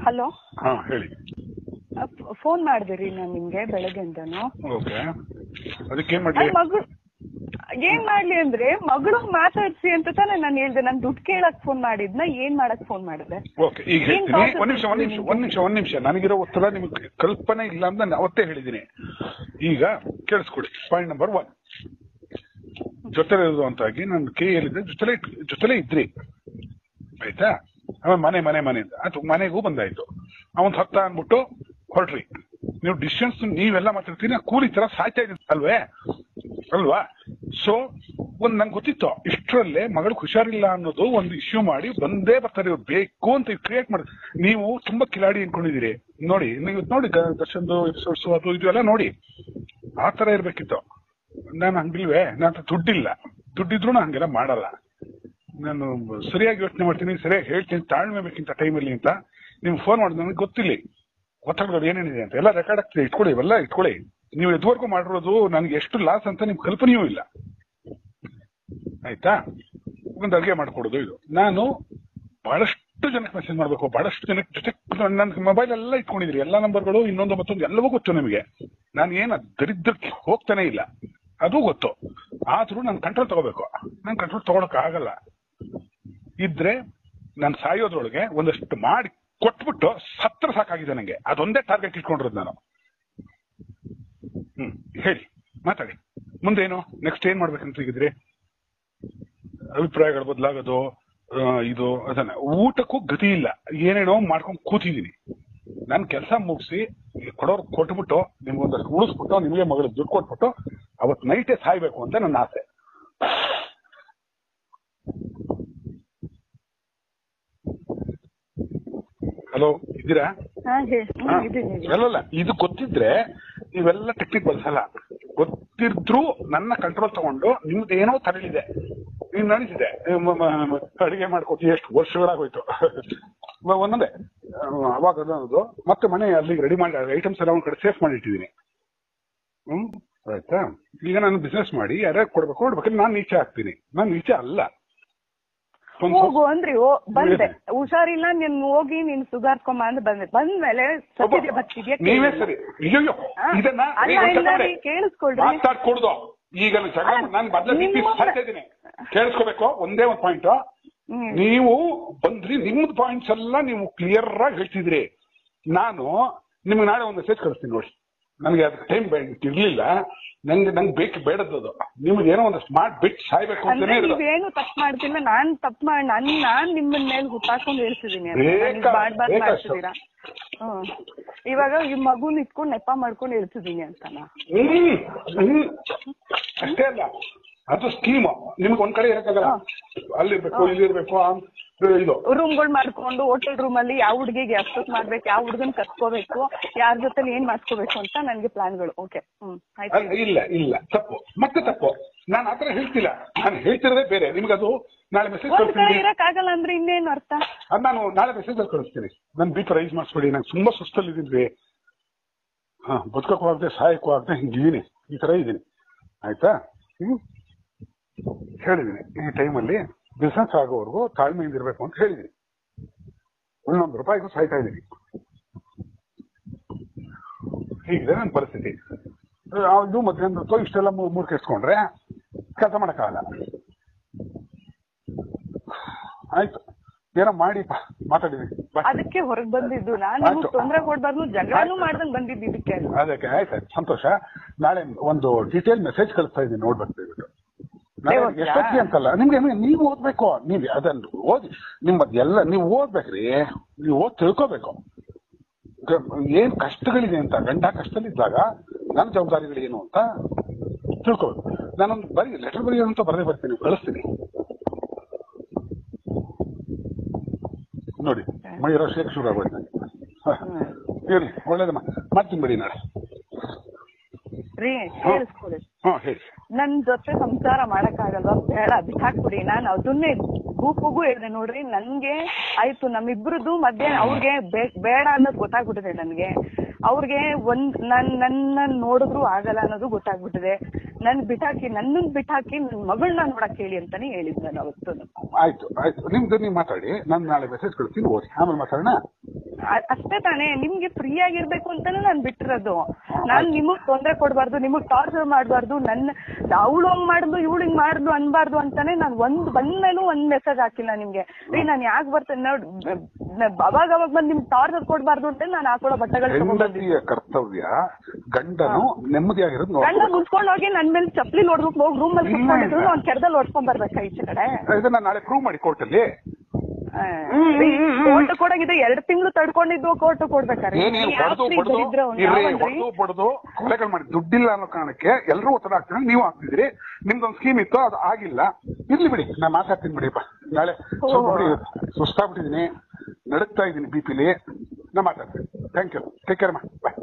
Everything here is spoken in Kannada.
ಹಲೋ. ಹಾ ಹೇಳಿ. ಫೋನ್ ಮಾಡಿದಿರಿ ನಾನು ನಿಮ್ಗೆ ಬೆಳಗ್ಗೆಯಿಂದನು. ಓಕೆ, ಅದಕ್ಕೆ ಏನ್ ಮಾಡ್ಲಿ? ಮಗಳು ಏನ್ ಮಾಡ್ಲಿ ಅಂದ್ರೆ ಮಗಳು ಮಾತಾಡ್ಸಿ ಅಂತ ತಾನೆ ನಾನು ಹೇಳ್ದೆ. ನಾನು ದುಡ್ಡು ಕೇಳಕ್ ಫೋನ್ ಮಾಡಿದ್ನ ಏನ್ ಮಾಡಕ್ ಫೋನ್ ಮಾಡಿದೆ? ಓಕೆ, ಈಗ ಹೇಳ್ತೀನಿ. ಒಂದ್ ನಿಮಿಷ ನನಗಿರೋ ಒತ್ತಡ ನಿಮ್ಗೆ ಕಲ್ಪನೆ ಇಲ್ಲ ಅಂತ ನಾನು ಅವತ್ತೇ ಹೇಳಿದೀನಿ. ಈಗ ಕೇಳಿಸ್ಕೊಡಿ. ಪಾಯಿಂಟ್ ನಂಬರ್ 1, ಜೊತೆಲೆ ಇರುವಂತಾಗಿ ನನ್ನ ಕೈಯಲ್ಲಿದ್ದೆ, ಜೊತೆಲೆ ಇದ್ರಿ, ಆಯ್ತಾ? ಆಮೇಲೆ ಮನೆ ಅದು ಮನೆಗೂ ಬಂದಾಯ್ತು. ಅವನ್ ಹತ್ತ ಅಂದ್ಬಿಟ್ಟು ಹೊರಟ್ರಿ. ನೀವು ಡಿಸ್ಟೆನ್ಸ್ ನೀವೆಲ್ಲ ಮಾತಾಡ್ತೀನಿ, ಕೂಲಿ ತರ ಸಾಯ್ತಾ ಇದ್ದೀನಿ ಅಲ್ವಾ? ಸೊ ನಂಗೆ ಗೊತ್ತಿತ್ತು ಇಷ್ಟರಲ್ಲೇ ಮಗಳು ಹುಷಾರಿಲ್ಲ ಅನ್ನೋದು ಒಂದು ಇಶ್ಯೂ ಮಾಡಿ ಬಂದೇ ಬರ್ತಾರೆ ಇವ್ರು, ಬೇಕು ಅಂತ ಕ್ರಿಯೇಟ್ ಮಾಡಿ. ನೀವು ತುಂಬಾ ಕಿಲಾಡಿ ಅನ್ಕೊಂಡಿದ್ದೀರಿ. ನೋಡಿ, ನೀವು ನೋಡಿ ದರ್ಶನ್ದು ಎಪಿಸೋಡ್ಸ್ ಅದು ಇದು ಎಲ್ಲ ನೋಡಿ, ಆ ತರ ಇರ್ಬೇಕಿತ್ತು. ನಾನು ಹಂಗಿಲ್ವೇ? ನಾನು ದುಡ್ಡಿದ್ರು ನಾನು ಹಂಗೆಲ್ಲ ಮಾಡಲ್ಲ. ನಾನು ಸರಿಯಾಗಿ ಯೋಚನೆ ಮಾಡ್ತೀನಿ, ಸರಿಯಾಗಿ ಹೇಳ್ತೀನಿ, ತಾಳ್ಮೆ ಬೇಕಿಂತ ಟೈಮಲ್ಲಿ ಅಂತ. ನಿಮ್ಗೆ ಫೋನ್ ಮಾಡಿದ್ ನನಗೆ ಗೊತ್ತಿಲ್ಲ ಒತ್ತಡಗಳು ಏನೇನಿದೆ ಅಂತ. ಎಲ್ಲ ರೆಕಾರ್ಡ್ ಆಗ್ತದೆ, ಇಟ್ಕೊಳ್ಳಿ, ಇವೆಲ್ಲ ಇಟ್ಕೊಳ್ಳಿ. ನೀವು ಎದುವರೆಗೂ ಮಾಡಿರೋದು ನನಗೆ ಎಷ್ಟು ಲಾಸ್ ಅಂತ ನಿಮ್ಗೆ ಕಲ್ಪನೆಯೂ ಇಲ್ಲ, ಆಯ್ತಾ? ಒಂದು ಅಡುಗೆ ಮಾಡ್ಕೊಡೋದು ಇದು. ನಾನು ಬಹಳಷ್ಟು ಜನಕ್ಕೆ ಮೆಸೇಜ್ ಮಾಡಬೇಕು, ಬಹಳಷ್ಟು ಜನಕ್ಕೆ ಜೊತೆ ನನ್ನ ಮೊಬೈಲ್ ಎಲ್ಲ ಇಟ್ಕೊಂಡಿದ್ರಿ, ಎಲ್ಲ ನಂಬರ್ಗಳು, ಇನ್ನೊಂದು ಮತ್ತೊಂದು ಎಲ್ಲವೂ ಗೊತ್ತು ನಿಮಗೆ. ನಾನು ಏನು ದರಿದ್ರಕ್ಕೆ ಹೋಗ್ತಾನೆ ಇಲ್ಲ, ಅದು ಗೊತ್ತು. ಆದ್ರೂ ನಾನು ಕಂಟ್ರೋಲ್ ತಗೋಬೇಕು. ನಾನು ಕಂಟ್ರೋಲ್ ತಗೊಳಕ್ ಆಗಲ್ಲ. ಇದ್ರೆ ನಾನು ಸಾಯೋದ್ರೊಳಗೆ ಒಂದಷ್ಟು ಮಾಡಿ ಕೊಟ್ಬಿಟ್ಟು ಸತ್ರ ಸಾಕಾಗಿದೆ ನನಗೆ. ಅದೊಂದೇ ಟಾರ್ಗೆಟ್ ಇಟ್ಕೊಂಡಿರೋದು ನಾನು. ಹೇಳಿ, ಮಾತಾಡಿ. ಮುಂದೇನು ನೆಕ್ಸ್ಟ್ ಏನ್ ಮಾಡ್ಬೇಕಂತ ಈಗಿದ್ರಿ? ಅಭಿಪ್ರಾಯಗಳು ಬದಲಾಗೋದು ಇದು ಅದನ್ನ. ಊಟಕ್ಕೂ ಗತಿ ಇಲ್ಲ, ಏನೇನೋ ಮಾಡ್ಕೊಂಡು ಕೂತಿದೀನಿ. ನಾನು ಕೆಲಸ ಮುಗಿಸಿ ಕೊಡೋರು ಕೊಟ್ಬಿಟ್ಟು ನಿಮ್ಗೊಂದಷ್ಟು ಉಳಿಸ್ಬಿಟ್ಟು ನಿಮಗೆ ಮಗಳು ದುಡ್ಡು ಕೊಟ್ಬಿಟ್ಟು ಅವತ್ತು ನೈಟೇ ಸಾಯ್ಬೇಕು ಅಂತ ನನ್ನ ಆಸೆ. ಹಲೋ, ಇದ್ದೀರಾ? ಅಲ್ಲಲ್ಲ, ಇದು ಗೊತ್ತಿದ್ರೆ ನೀವೆಲ್ಲ ಟೆಕ್ನಿಕ್ ಬಳಸಲ್ಲ. ಗೊತ್ತಿದ್ರು ನನ್ನ ಕಂಟ್ರೋಲ್ ತಗೊಂಡು ನಿಮ್ದು ಏನೋ ತರಲಿದೆ, ನೀನ್ ನಡೆಸಿದೆ, ಅಡಿಗೆ ಮಾಡ್ಕೊಟ್ಟು ಎಷ್ಟು ವರ್ಷಗಳಾಗೋಯ್ತು ಒಂದೊಂದೇ. ಅವಾಗ ಅನ್ನೋದು ಮತ್ತೆ ಮನೆ ಅಲ್ಲಿಗೆ ರೆಡಿ ಮಾಡಿ ಐಟಮ್ಸ್ ಎಲ್ಲ ಒಂದ್ ಕಡೆ ಸೇಫ್ ಮಾಡಿ ಇಟ್ಟಿದ್ದೀನಿ. ಆಯ್ತಾ? ಈಗ ನಾನು ಬಿಸ್ನೆಸ್ ಮಾಡಿ ಯಾರ್ಯಾರು ಕೊಡ್ಬೇಕು, ನಾನು ನೀಚೆ ಆಗ್ತೀನಿ. ನಾನು ನೀಚೆ ಅಲ್ಲ. ಹೋಗು ಅಂದ್ರಿ, ಬಂದೆ. ಹುಷಾರಿಲ್ಲ, ನೀನ್ ಹೋಗಿ ನೀನ್ ಸುಧಾರ್ಸ್ಕೊಂಬ ಅಂತ ಬಂದ್ಮೇಲೆ ನೀವೇ ಸರಿ. ಅಯ್ಯೋ, ಇದನ್ನ ಕೇಳಿಸ್ಕೊಳ್ರಿ, ಮಾತಾಡ್ಕೊಡುದು. ಈಗ ನಾನು ಬದಲಿದ್ದೀನಿ, ಕೇಳಿಸ್ಕೋಬೇಕು. ಒಂದೇ ಒಂದು ಪಾಯಿಂಟ್. ನೀವು ಬಂದ್ರಿ, ನಿಮ್ದು ಪಾಯಿಂಟ್ಸ್ ಎಲ್ಲ ನೀವು ಕ್ಲಿಯರ್ ಆಗಿ ಹೇಳ್ತಿದ್ರಿ. ನಾನು ನಿಮ್ಗೆ ನಾಳೆ ಒಂದು ಮೆಸೇಜ್ ಕಳಿಸ್ತೀನಿ ನೋಡಿ. ನನಗೆ ಅದು ಟೈಮ್ ಇರ್ಲಿಲ್ಲ, ನಂಗೆ ಬೇಕು ಬೇಡದ್ದು. ನಿಮ್ಗೆ ಏನೋ ಒಂದು ಸ್ಮಾರ್ಟ್ ಬಿಟ್ ಸಾಯ್ಬೇಕು ಅಂತಾನೆ. ನೀವೇನು ತಪ್ಪು ಮಾಡ್ತಿಲ್ಲ, ನಾನ್ ತಪ್ಪು ಮಾಡಿ ನಾನ್ ನಿಮ್ಮನ್ ಮೇಲೆ ಹುಟ್ಟಾಕೊಂಡು ಹೇಳ್ತಿದೀನಿ. ಮಾಡ್ತಿದ್ದೀರಾ? ಇವಾಗ ಈ ಮಗುನ್ ಇಟ್ಕೊಂಡು ನೆಪ ಮಾಡ್ಕೊಂಡು ಹೇಳ್ತಿದೀನಿ ಅಂತಾನ? ಅಷ್ಟೇ ಅಲ್ಲ, ಅದು ಸ್ಕೀಮ್. ನಿಮ್ಗೆ ಒಂದ್ ಕಡೆ ಇರಕ್ಕಾಗಲ್ಲ, ಅಲ್ಲಿರ್ಬೇಕು, ಇಲ್ಲಿರ್ಬೇಕು. ಇದು ರೂಮ್ಗಳು ಮಾಡ್ಕೊಂಡು ಹೋಟೆಲ್ ರೂಮ್ ಅಲ್ಲಿ ಯಾವ ಹುಡುಗಿಗೆ ಅಷ್ಟೊತ್ ಮಾಡ್ಬೇಕು, ಯಾವ ಹುಡುಗನ್ ಕತ್ಕೋಬೇಕು, ಯಾರ ಜೊತೆ ಏನ್ ಮಾಡ್ಕೋಬೇಕು ಅಂತ ನನ್ಗೆ ಪ್ಲಾನ್ಗಳು. ಓಕೆ, ಇಲ್ಲ ತಪ್ಪು, ಮತ್ತೆ ತಪ್ಪು. ನಾನು ಆತರ ಹೇಳ್ತಿಲ್ಲ, ನಾನು ಹೇಳ್ತಿರೋದೇ ಬೇರೆ. ನಿಮ್ಗೆ ಅದು ನಾಳೆ ಮೆಸೇಜ್ ಕಳಿಸ್ತೀನಿ. ಇರಕ್ಕಾಗಲ್ಲ ಅಂದ್ರೆ ಇನ್ನೇನು ಅರ್ಥ? ಅದು ನಾನು ನಾಳೆ ಮೆಸೇಜ್ ಅಲ್ಲಿ ಕಳಿಸ್ತೀನಿ. ನನ್ ಬಿ ಪಿ ರೈಸ್ ಮಾಡಿಸ್ಬೇಡಿ, ನಂಗೆ ತುಂಬಾ ಸುಸ್ತಲ್ಲಿದ್ದೀನಿ. ಬದುಕಕ್ಕೂ ಆಗದೆ ಸಾಯಕ್ಕೂ ಆಗದೆ ಹಿಂಗಿದ್ದೀನಿ, ಈ ತರ ಇದ್ದೀನಿ, ಆಯ್ತಾ? ಹೇಳಿದೀನಿ ಈ ಟೈಮಲ್ಲಿ ಬಿಸ್ನೆಸ್ ಆಗೋವರೆಗೂ ತಾಳ್ಮೆಯಿಂದ ಇರ್ಬೇಕು ಅಂತ ಹೇಳಿದೀನಿ. ಒಂದೊಂದು ರೂಪಾಯಿಗೂ ಸಾಯ್ತಾ ಇದ್ದೀನಿ. ಹೀಗಿದೆ ನನ್ನ ಪರಿಸ್ಥಿತಿ. ಇದು ಮಧ್ಯಾಹ್ನ ಇಷ್ಟೆಲ್ಲ ಮೂರ್ ಕೆಡ್ಸ್ಕೊಂಡ್ರೆ ಕೆಲಸ ಮಾಡಕ್ಕಾಗಲ್ಲ. ಆಯ್ತು, ಏನೋ ಮಾಡಿ ಮಾತಾಡಿದೀನಿ. ಅದಕ್ಕೆ ಹೊರಗೆ ಬಂದಿದ್ದು ನಾನು. ತೊಂದರೆ ಕೊಡ್ಬಾರ್ದು, ಜಗಳನೂ ಮಾಡ್ದಂಗ್ ಬಂದಿದ್ದು ಇದಕ್ಕೆ. ಅದಕ್ಕೆ ಆಯ್ತಾಯ್ತು, ಸಂತೋಷ. ನಾಳೆ ಒಂದು ಡೀಟೇಲ್ ಮೆಸೇಜ್ ಕಳಿಸ್ತಾ ಇದ್ದೀನಿ, ನೋಡ್ಬೇಕು ದಯವಿಟ್ಟು. ಎಷ್ಟೊತ್ತಿಗೆ ಅಂತಲ್ಲ, ನಿಮ್ಗೆ ನೀವು ಓದ್ಬೇಕು. ನೀವ್ ಅದನ್ನು ಓದಿ, ನಿಮ್ಮದೆಲ್ಲ ನೀವು ಓದ್ಬೇಕ್ರಿ. ನೀವು ಓದ್ ತಿಳ್ಕೋಬೇಕು ಏನ್ ಕಷ್ಟಗಳಿದೆ ಅಂತ. ಗಂಡ ಕಷ್ಟದಲ್ಲಿದ್ದಾಗ ನನ್ನ ಜವಾಬ್ದಾರಿಗಳೇನು ಅಂತ ತಿಳ್ಕೋಬೇಕು. ನಾನೊಂದು ಲೆಟರ್ ಬರೆಯೋದಂತ ಬರದೇ ಬರ್ತೀನಿ, ಕಳಿಸ್ತೀನಿ ನೋಡಿ. ಮೈ ರಾಶಿಯಕ್ಕೆ ಶುರು ಆಗೋಯ್ತು ನನಗೆ. ಇರ್ಲಿ, ಒಳ್ಳೇದಮ್ಮ, ಮಾಡ್ತೀನಿ ಬಿಡಿ ನಾಳೆ. ಹೇಳಿ, ನನ್ ಜೊತೆ ಸಂಸಾರ ಮಾಡಕ್ಕಾಗಲ್ವಾ? ಬೇಡ, ಬಿಟ್ಟಾಕ್ಬಿಡಿ. ನಾನು ಅದನ್ನೇ ಗೂಪಗೂ ಹೇಳಿದೆ ನೋಡ್ರಿ. ನನ್ಗೆ ಆಯ್ತು, ನಮ್ಮಿಬ್ರದ್ದು ಮಧ್ಯಾಹ್ನ ಅವ್ರಿಗೆ ಬೇಡ ಅನ್ನೋದು ಗೊತ್ತಾಗ್ಬಿಟ್ಟಿದೆ ನನ್ಗೆ. ಅವ್ರಿಗೆ ನನ್ನ ನೋಡಿದ್ರು ಆಗಲ್ಲ ಅನ್ನೋದು ಗೊತ್ತಾಗ್ಬಿಟ್ಟಿದೆ. ನನ್ನನ್ ಬಿಟ್ಟಾಕಿ ನನ್ ಮಗಳನ್ನ ನೋಡಕ್ ಹೇಳಿ ಅಂತಾನೆ ಹೇಳಿದ್ ನಾನು ಅವತ್ತು. ಆಯ್ತು, ನಿಮ್ದು ನೀವು ಮಾತಾಡಿ. ನಾನು ನಾಳೆ ಮೆಸೇಜ್ ಕಳಿಸ್ತೀನಿ, ಓದಿ ಆಮೇಲೆ ಮಾತಾಡೋಣ. ಅಷ್ಟೇ ತಾನೇ, ನಿಮ್ಗೆ ಫ್ರೀ ಆಗಿರ್ಬೇಕು ಅಂತಾನೆ ನಾನ್ ಬಿಟ್ಟಿರೋದು. ನಾನ್ ನಿಮಗ್ ತೊಂದ್ರೆ ಕೊಡ್ಬಾರ್ದು, ನಿಮಗ್ ಟಾರ್ಚರ್ ಮಾಡ್ಬಾರ್ದು, ಅವಳು ಹಂಗ್ ಮಾಡುದು ಇವಳು ಹಿಂಗ್ ಮಾಡುದು ಅನ್ಬಾರ್ದು ಅಂತಾನೆ ನಾನ್ ಬಂದ್ಮೇಲೂ ಒಂದ್ ಮೆಸೇಜ್ ಹಾಕಿಲ್ಲ ನಿಮ್ಗೆ. ರೀ ನಾನ್ ಯಾಕೆ ಬರ್ತೇನೆ ನೋಡ್, ಅವಾಗ ಬಂದ್ ನಿಮ್ಗೆ ಟಾರ್ಚರ್ ಕೊಡ್ಬಾರ್ದು ಅಂತ ನಾನು ಹಾಕೊಳ್ಳೋ ಬಟ್ಟೆಗಳು. ಕರ್ತವ್ಯ ಗಂಡನು ನೆಮ್ಮದಿಯಾಗಿರೋದು. ಗಂಡ ಮುನ್ಸ್ಕೊಂಡ್ ಹೋಗಿ ನನ್ ಮೇಲೆ ಚಪ್ಪಲಿ ನೋಡ್ಬೇಕು, ಹೋಗಿ ರೂಮ್ ಅಲ್ಲಿ ಕುತ್ಕೊಂಡಿದ್ರು ಅವ್ನ್ ಕೆರದಲ್ಲಿ ಓಡ್ಸ್ಕೊಂಡ್ ಬರ್ಬೇಕಾ ಈಚೆ ಕಡೆ? ಇದನ್ನ ನಾಳೆ ಪ್ರೂವ್ ಮಾಡಿ ಕೋರ್ಟಲ್ಲಿ. ಕೋರ್ಟ್ ಕೊಡಂಗಿದೆ 2 ತಿಂಗಳು ತಡ್ಕೊಂಡಿದ್ದು ಕೋರ್ಟ್ ಕೊಡ್ಬೇಕಾರೆ ಹೊಡೆದು ಕೊಲೆಗಳು ಮಾಡಿ ದುಡ್ಡಿಲ್ಲ ಅನ್ನೋ ಕಾರಣಕ್ಕೆ ಎಲ್ಲರೂ ಒತ್ತಡ ಆಗ್ತಾರೆ. ನೀವು ಆಗ್ತಿದ್ರಿ, ನಿಮ್ದೊಂದು ಸ್ಕೀಮ್ ಇತ್ತು, ಅದು ಆಗಿಲ್ಲ. ಇರ್ಲಿ ಬಿಡಿ, ನಾನ್ ಮಾತಾಡ್ತೀನಿ ಬಿಡಿಪ್ಪ. ನಾಳೆ ಸ್ವಲ್ಪ ಬಿಡಿ, ಸುಸ್ತಾಗ್ಬಿಟ್ಟಿದೀನಿ, ನಡುಕ್ತಾ ಇದ್ದೀನಿ BP ಲಿ. ನಾ ಮಾತಾಡ್ತೀನಿ. ಥ್ಯಾಂಕ್ ಯು, ಟೇಕ್ ಕೇರ್ ಮಾ, ಬಾಯ್.